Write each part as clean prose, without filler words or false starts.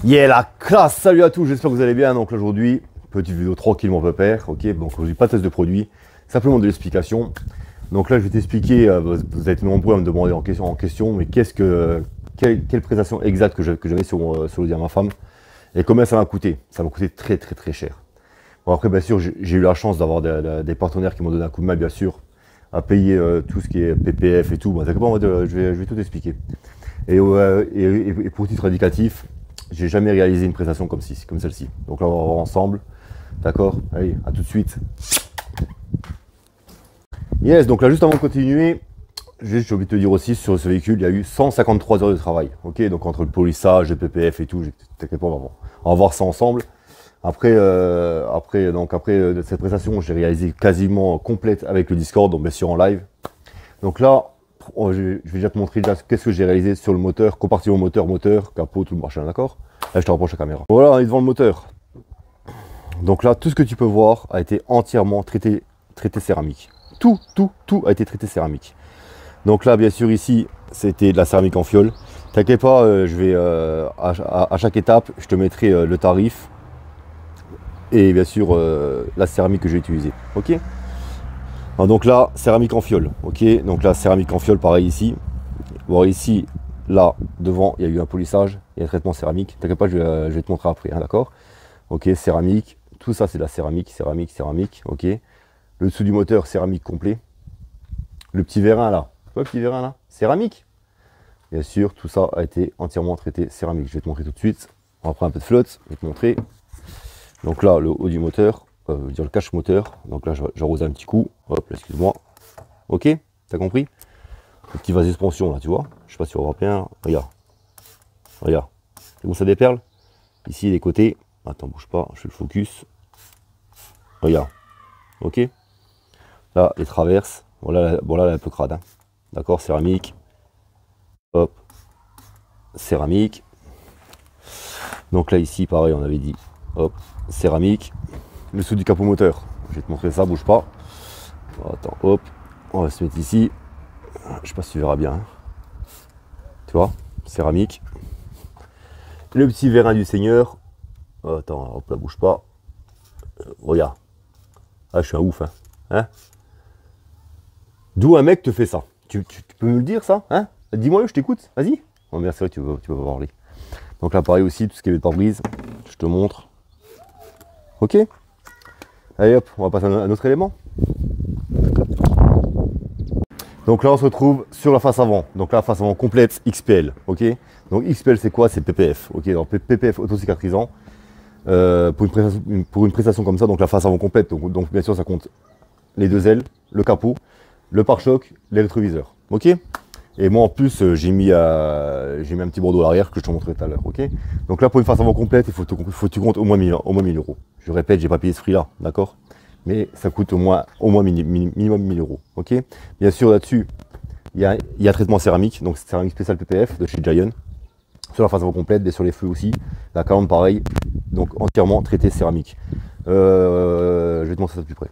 Yeah, la classe! Salut à tous, j'espère que vous allez bien. Donc aujourd'hui, petite vidéo tranquillement pépère, ok? Donc aujourd'hui, pas de test de produit, simplement de l'explication. Donc là, je vais t'expliquer, vous avez été nombreux à me demander en question, mais quelle prestation exacte que j'avais sur le dire à ma femme et combien ça m'a coûté? Ça m'a coûté très cher. Bon après, bien sûr, j'ai eu la chance d'avoir des partenaires qui m'ont donné un coup de main, bien sûr, à payer tout ce qui est PPF et tout. Bon, d'accord, je vais tout expliquer. Et pour titre indicatif, j'ai jamais réalisé une prestation comme celle-ci. Donc là, on va voir ensemble. D'accord? Allez, à tout de suite. Yes, donc là, juste avant de continuer, j'ai oublié de te dire aussi, sur ce véhicule, il y a eu 153 heures de travail. Ok, donc entre le polissage, le PPF et tout, t'inquiète pas, on va voir ça ensemble. Après cette prestation, j'ai réalisé quasiment complète avec le Discord, donc bien sûr en live. Donc là, je vais déjà te montrer qu'est-ce que j'ai réalisé sur le moteur, compartiment moteur, capot, tout le machin, d'accord? Là, je te rapproche la caméra. Voilà, on est devant le moteur. Donc là, tout ce que tu peux voir a été entièrement traité céramique. Tout a été traité céramique. Donc là, bien sûr, ici, c'était de la céramique en fiole. T'inquiète pas, je vais à chaque étape, je te mettrai le tarif et bien sûr la céramique que j'ai utilisée. Ok? Alors donc là, céramique en fiole. Ok? Donc là, céramique en fiole, pareil ici. Bon, ici, là, devant, il y a eu un polissage, il y a un traitement céramique. T'inquiète pas, je vais te montrer après, hein, d'accord? Ok, céramique. Tout ça, c'est de la céramique, ok? Le dessous du moteur, céramique complet. Le petit vérin là, tu vois le petit vérin là? Céramique. Bien sûr, tout ça a été entièrement traité céramique. Je vais te montrer tout de suite. On va prendre un peu de flotte, je vais te montrer. Donc là, le haut du moteur, je veux dire le cache moteur. Donc là, j'arrose un petit coup. Hop, excuse-moi. Ok, t'as compris? Le petit vase d'expansion là, tu vois? Je sais pas si on va voir bien. Regarde. Regarde. C'est bon, ça déperle? Ici, les côtés. Attends, bouge pas, je fais le focus. Regarde. Ok? Là, les traverses. Voilà, bon, là, elle est un peu crade. Hein. D'accord? Céramique. Hop. Céramique. Donc là, ici, pareil, on avait dit. Hop. Céramique. Le dessous du capot moteur. Je vais te montrer ça, bouge pas. Attends, hop. On va se mettre ici. Je sais pas si tu verras bien. Hein. Tu vois? Céramique. Le petit vérin du Seigneur. Attends, hop là, bouge pas. Regarde. Ah, je suis un ouf, hein. Hein? D'où un mec te fait ça? Tu peux me le dire, ça? Hein? Dis-moi, je t'écoute. Vas-y. Oh, merci, ouais, tu peux parler. Donc là, pareil aussi, tout ce qui est de pare-brise. Je te montre. Ok? Allez, hop, on va passer à un autre élément. Donc là, on se retrouve sur la face avant. Donc là, face avant complète XPL. Ok? Donc XPL, c'est quoi? C'est PPF. Ok? Donc PPF auto-cicatrisant. Pour une prestation comme ça, donc la face avant complète, donc bien sûr ça compte les deux ailes, le capot, le pare-choc, les rétroviseurs, ok? Et moi en plus j'ai mis un petit bandeau à l'arrière que je te montrerai tout à l'heure, ok? Donc là pour une face avant complète, il faut que tu comptes au moins 1000 euros. Je répète, j'ai pas payé ce prix là, d'accord? Mais ça coûte au moins minimum 1000 euros, ok? Bien sûr là-dessus, il y a un traitement céramique, donc c'est céramique spécial PPF de chez Giant. Sur la face avant complète, et sur les feux aussi. La calandre pareil, donc entièrement traité céramique. Je vais te montrer ça de plus près.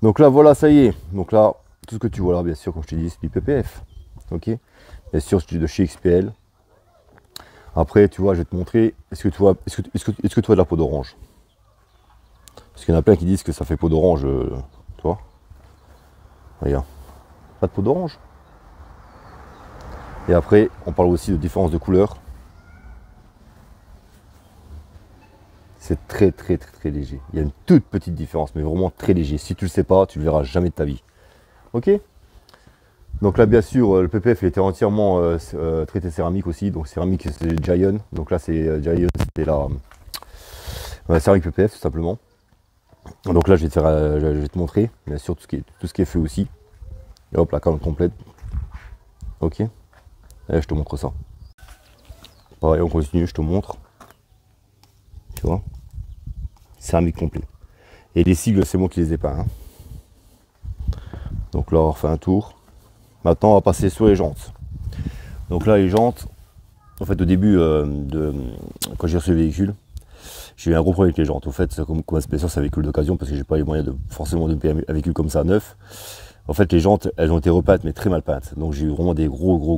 Donc là voilà, ça y est. Donc là, tout ce que tu vois là, bien sûr, comme je te dis, c'est du PPF. Ok. Bien sûr, c'est de chez XPL. Après, tu vois, je vais te montrer. Est-ce que tu vois de la peau d'orange? Parce qu'il y en a plein qui disent que ça fait peau d'orange. Tu vois? Regarde. Pas de peau d'orange. Et après, on parle aussi de différence de couleur. C'est très léger. Il y a une toute petite différence, mais vraiment très léger. Si tu le sais pas, tu le verras jamais de ta vie. Ok? Donc là, bien sûr, le PPF il était entièrement traité céramique aussi. Donc céramique, c'est Giant. Donc là, c'est Giant, c'était la céramique PPF tout simplement. Donc là, je vais te montrer, bien sûr, tout ce qui est fait aussi. Et hop, la calandre complète. Ok? Allez, je te montre ça. Pareil, on continue, je te montre. Tu vois? Céramique complet. Et les sigles, c'est moi qui les ai pas. Hein. Donc là, on refait un tour. Maintenant, on va passer sur les jantes. Donc là, les jantes, en fait, au début, quand j'ai reçu le véhicule, j'ai eu un gros problème avec les jantes. En fait, comme spécial, c'est un véhicule d'occasion parce que j'ai pas les moyens forcément de payer un véhicule comme ça neuf. En fait, les jantes, elles ont été repeintes, mais très mal peintes. Donc j'ai eu vraiment des gros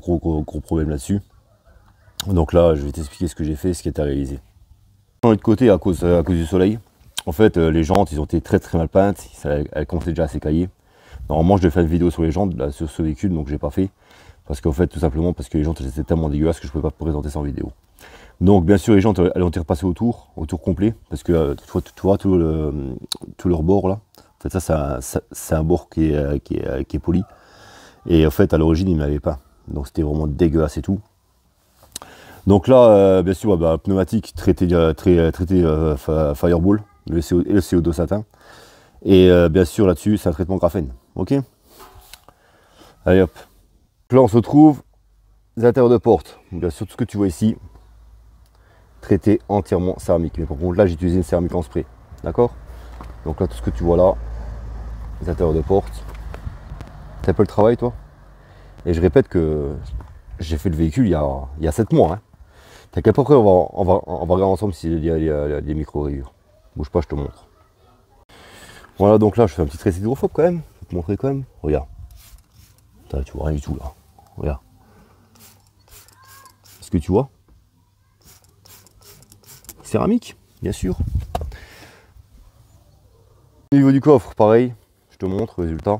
problèmes là-dessus. Donc là, je vais t'expliquer ce que j'ai fait, ce qui est à réaliser. De l'autre côté, à cause du soleil, en fait, les jantes, ils ont été très mal peintes. Elles commençaient déjà à s'écailler. Normalement, je devais faire une vidéo sur les jantes, là, sur ce véhicule, donc j'ai pas fait. Parce qu'en fait, tout simplement, parce que les jantes, elles étaient tellement dégueulasses que je pouvais pas présenter ça en vidéo. Donc, bien sûr, les jantes, elles ont été repassées au tour complet. Parce que tu vois tout le rebord là. En fait, ça, c'est un bord qui est poli. Et en fait, à l'origine, il ne m'avait pas. Donc, c'était vraiment dégueulasse et tout. Donc là, bien sûr, pneumatique traité Fireball, le CO2 satin. Et bien sûr, là-dessus, c'est un traitement graphène. Ok. Allez hop. Là, on se trouve les intérieurs de porte. Bien sûr, tout ce que tu vois ici, traité entièrement céramique. Mais par contre, là, j'ai utilisé une céramique en spray. D'accord. Donc là, tout ce que tu vois là, les intérieurs de porte. C'est un peu le travail, toi. Et je répète que j'ai fait le véhicule il y a 7 mois. Hein. T'as qu'à peu près, on va regarder ensemble s'il y a des micro-rayures. Bouge pas, je te montre. Voilà, donc là, je fais un petit trait hydrophobe quand même. Je vais te montrer quand même. Regarde. Putain, tu vois rien du tout là. Regarde. Est-ce que tu vois? Céramique, bien sûr. Au niveau du coffre, pareil. Je te montre le résultat.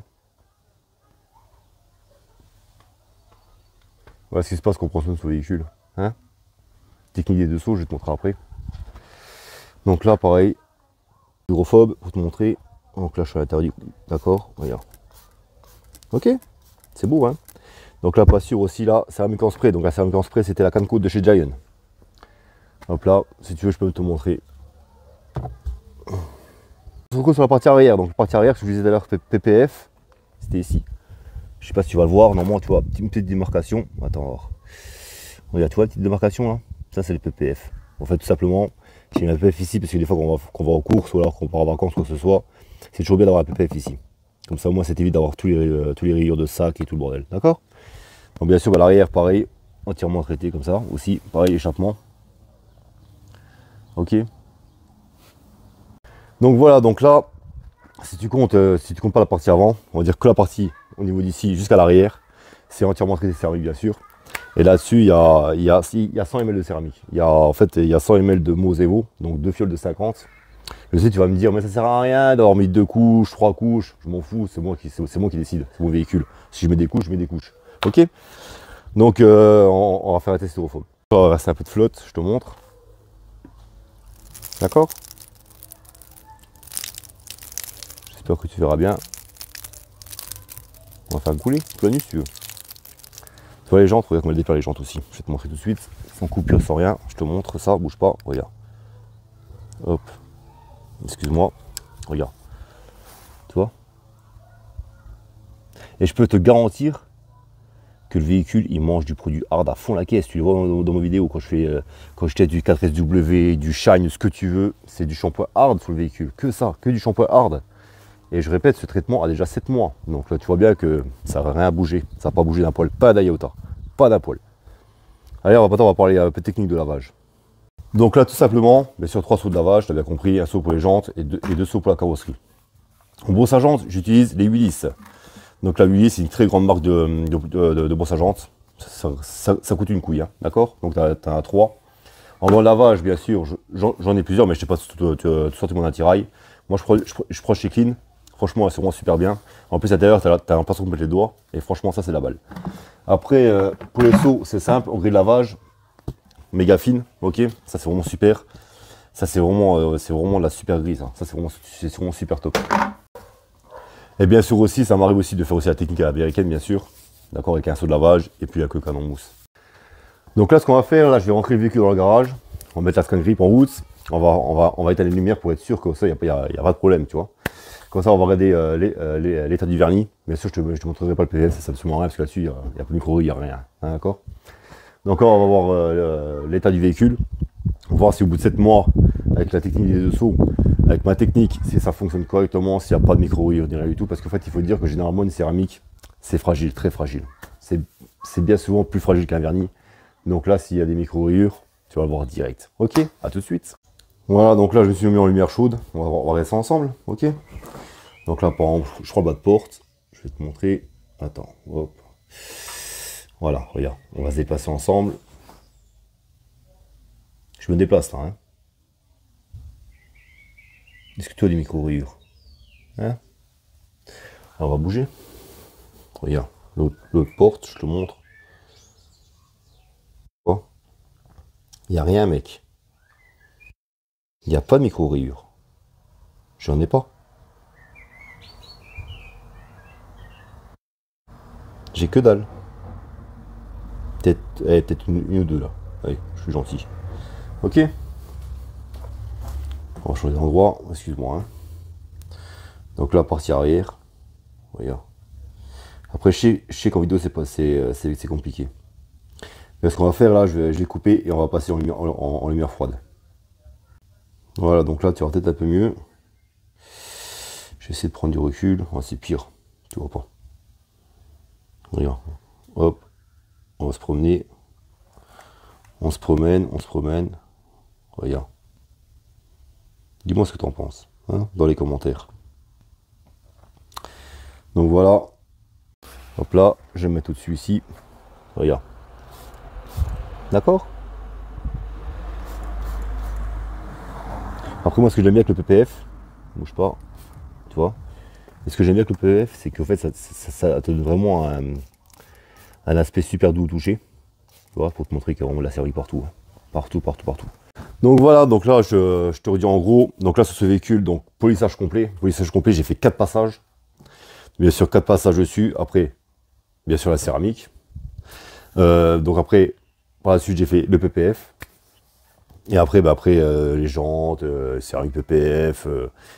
Voilà ce qui se passe quand on prend soin de ce véhicule. Hein, technique des dessous, je vais te montrer après. Donc là, pareil. Hydrophobe, pour te montrer. Donc là, je suis à l'intérieur du... D'accord, regarde. Ok, c'est beau, hein. Donc là, pas sûr aussi, là, céramique en spray. Donc la céramique en spray, c'était la canne côte de chez Giant. Hop là, si tu veux, je peux te montrer. On se retrouve sur la partie arrière. Donc la partie arrière, que je vous disais tout à l'heure, PPF, c'était ici. Je sais pas si tu vas le voir. Normalement, tu vois une petite démarcation. Attends, voir. Regarde, tu vois la petite démarcation là. Ça, c'est le PPF. En fait, tout simplement, j'ai mis un PPF ici parce que des fois qu'on va en course ou alors qu'on part en vacances, quoi que ce soit, c'est toujours bien d'avoir un PPF ici. Comme ça, moi, c'est évite d'avoir tous les rayures de sac et tout le bordel. D'accord. Donc, bien sûr, à l'arrière, pareil, entièrement traité comme ça. Aussi, pareil, échappement. Ok. Donc voilà, donc là, si tu comptes pas la partie avant, on va dire que la partie au niveau d'ici jusqu'à l'arrière, c'est entièrement traité céramique, bien sûr. Et là-dessus, il y a 100 ml de céramique. En fait, il y a 100 ml de Mosevo, donc 2 fioles de 50. Je sais, tu vas me dire, mais ça sert à rien d'avoir mis 2 couches, 3 couches. Je m'en fous, c'est moi qui décide, c'est mon véhicule. Si je mets des couches, je mets des couches. Ok. Donc, on va faire un test styrofoam. On va verser un peu de flotte, je te montre. D'accord. J'espère que tu verras bien. On va faire un coulis, planus si tu veux. Tu vois les jantes, regarde comment elle dépare les jantes aussi. Je vais te montrer tout de suite, sans coupure, sans rien. Je te montre ça, bouge pas, regarde. Hop. Excuse-moi, regarde. Tu vois. Et je peux te garantir que le véhicule, il mange du produit hard à fond la caisse. Tu le vois dans mes vidéos, quand je teste du 4SW, du Shine, ce que tu veux, c'est du shampoing hard sur le véhicule. Que ça, que du shampoing hard. Et je répète, ce traitement a déjà 7 mois. Donc là, tu vois bien que ça n'a rien bougé. Ça n'a pas bougé d'un poil, pas d'un iota. Pas d'un poil. Allez, on va parler un peu de technique de lavage. Donc là, tout simplement, bien sûr, 3 seaux de lavage, tu as bien compris, un seau pour les jantes et 2 seaux pour la carrosserie. En brosse à jantes, j'utilise les Willis. Donc la Willis, c'est une très grande marque de brosse à jantes. Ça coûte une couille, hein, d'accord. Donc tu as 3. En bon lavage, bien sûr, j'en ai plusieurs, mais je ne sais pas tout sortir mon attirail. Moi, je prends chez Clean. Franchement, c'est vraiment super bien. En plus, à l'intérieur, tu as un pinceau pour mettre les doigts. Et franchement, ça, c'est la balle. Après, pour les seaux, c'est simple. Au gré de lavage, méga fine. Ok, ça, c'est vraiment super. Ça, c'est vraiment de la super grise. Hein. Ça, c'est vraiment super top. Et bien sûr aussi, ça m'arrive aussi de faire aussi la technique à l'américaine, bien sûr. D'accord, avec un seau de lavage et puis avec le canon mousse. Donc là, ce qu'on va faire, là, je vais rentrer le véhicule dans le garage. On va mettre la scan grip en route. On va éteindre les lumières pour être sûr que ça, il n'y a pas de problème, tu vois. Comme ça, on va regarder l'état du vernis. Bien sûr, je te montrerai pas le PVF, ça sert absolument rien, parce que là-dessus, il n'y a pas de micro, il n'y a rien. Hein, d'accord. Donc là, on va voir l'état du véhicule. On va voir si au bout de 7 mois, avec la technique des deux sauts, avec ma technique, si ça fonctionne correctement, s'il n'y a pas de micro-rayures, ni rien du tout. Parce qu'en fait, il faut dire que généralement, une céramique, c'est fragile, très fragile. C'est bien souvent plus fragile qu'un vernis. Donc là, s'il y a des micro-rayures, tu vas le voir direct. Ok, à tout de suite. Voilà, donc là, je me suis mis en lumière chaude. On va regarder ça ensemble, ok. Donc là, par exemple, je prends le bas de porte. Je vais te montrer. Attends, hop. Voilà, regarde. On va se déplacer ensemble. Je me déplace là. Hein. Est-ce que tu as des micro-rayures? Hein? On va bouger. Regarde, l'autre porte, je te montre. Oh. Il n'y a rien, mec. Il n'y a pas de micro-rayures. J'en ai pas. J'ai que dalle. Peut-être une ou deux là. Allez, je suis gentil. Ok. On va changer d'endroit. Excuse-moi. Hein. Donc là, partie arrière. Regarde. Après, je sais qu'en vidéo, c'est compliqué. Mais ce qu'on va faire là, je vais couper et on va passer en lumière froide. Voilà, donc là, tu vas peut-être un peu mieux. Je vais essayer de prendre du recul. Oh, c'est pire. Tu vois pas. Regarde. Hop. On va se promener. On se promène. Regarde. Dis-moi ce que tu en penses. Hein, dans les commentaires. Donc voilà. Hop là. Je vais me mettre au-dessus ici. Regarde. D'accord? Après moi ce que j'aime bien avec le PPF, bouge pas, tu vois. Et ce que j'aime bien avec le PPF, c'est qu'en fait ça te donne vraiment un aspect super doux au toucher. Tu vois, pour te montrer qu'il y a vraiment de la servi partout. Hein. Partout. Donc voilà, donc là je te redis en gros, donc là sur ce véhicule, donc polissage complet, j'ai fait 4 passages. Bien sûr 4 passages dessus, après, bien sûr la céramique. Donc après, par la suite j'ai fait le PPF. Et après, les jantes, céramique PPF,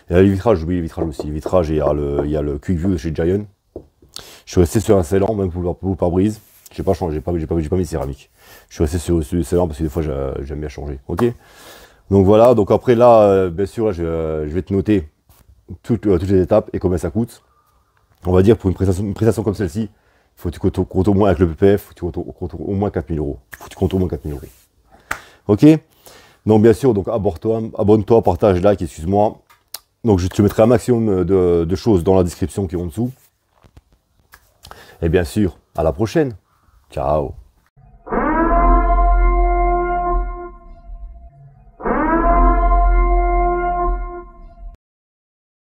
et là, les vitrages, j'oublie les vitrages aussi. Les vitrages, il y a le Quick View de chez Giant. Je suis resté sur un scellant, même pour le pare-brise. J'ai pas changé, j'ai pas mis de céramique. Je suis resté sur le scellant parce que des fois j'aime bien changer. Ok. Donc voilà, donc après là, bien sûr, là, je vais te noter toutes les étapes et combien ça coûte. On va dire pour une prestation comme celle-ci, il faut que tu comptes au moins avec le PPF, il faut que tu comptes au moins 4 000 €. Faut que tu comptes au moins 4 000 €. Ok. Donc bien sûr, donc abonne-toi, partage, like, excuse-moi. Donc je te mettrai un maximum de choses dans la description qui est en dessous. Et bien sûr, à la prochaine. Ciao.